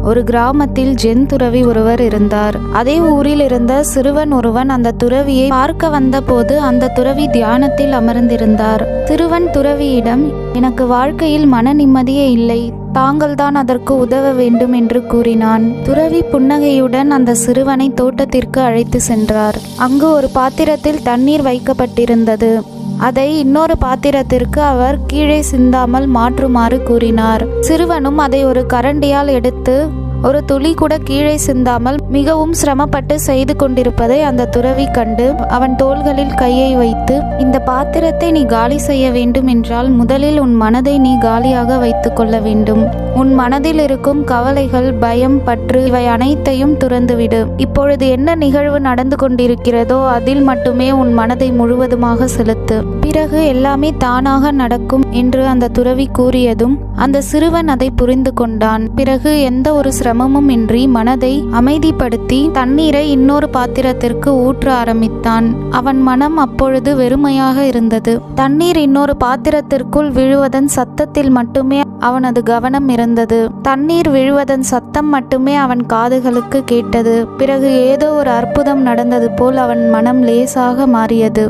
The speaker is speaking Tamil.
ஒரு கிராமத்தில் ஜென் துறவி ஒருவர் இருந்தார். அதே ஊரில் இருந்த சிறுவன் ஒருவன் அந்த துறவியை பார்க்க வந்தபோது அந்த துறவி தியானத்தில் அமர்ந்திருந்தார். சிறுவன் துறவியிடம், எனக்கு வாழ்க்கையில் மன நிம்மதியே இல்லை, தாங்கள்தான் அதற்கு உதவ வேண்டும் என்று கூறினான். துறவி புன்னகையுடன் அந்த சிறுவனை தோட்டத்திற்கு அழைத்து சென்றார். அங்கு ஒரு பாத்திரத்தில் தண்ணீர் வைக்கப்பட்டிருந்தது. அதை இன்னொரு பாத்திரத்திற்கு அவர் கீழே சிந்தாமல் மாற்றுமாறு கூறினார். சிறுவனும் அதை ஒரு கரண்டியால் எடுத்து ஒரு துளி கூட கீழே சிந்தாமல் மிகவும் சிரமப்பட்டு செய்து கொண்டிருப்பதை அந்த துறவி கண்டு அவன் தோள்களில் கையை வைத்து, இந்த பாத்திரத்தை நீ காலி செய்ய வேண்டும் என்றால் முதலில் உன் மனதை நீ காலியாக வைத்து கொள்ள வேண்டும். உன் மனதில் இருக்கும் கவலைகள், பயம், பற்று இவை அனைத்தையும் துறந்துவிடு. இப்பொழுது என்ன நிகழ்வு நடந்து கொண்டிருக்கிறதோ அதில் மட்டுமே உன் மனதை முழுவதுமாக செலுத்து. பிறகு எல்லாமே தானாக நடக்கும் என்று அந்த துறவி கூறியதும் அந்த சிறுவன் அதை புரிந்து கொண்டான். பிறகு எந்த ஒரு சிரமமும் இன்றி மனதை அமைதிப்படுத்தி தண்ணீரை இன்னொரு பாத்திரத்திற்கு ஊற்ற ஆரம்பித்தான். அவன் மனம் அப்பொழுது வெறுமையாக இருந்தது. தண்ணீர் இன்னொரு பாத்திரத்திற்குள் விழுவதன் சத்தத்தில் மட்டுமே அவனது கவனம் இருந்தது. தண்ணீர் விழுவதன் சத்தம் மட்டுமே அவன் காதுகளுக்கு கேட்டது. பிறகு ஏதோ ஒரு அற்புதம் நடந்தது போல் அவன் மனம் லேசாக மாறியது.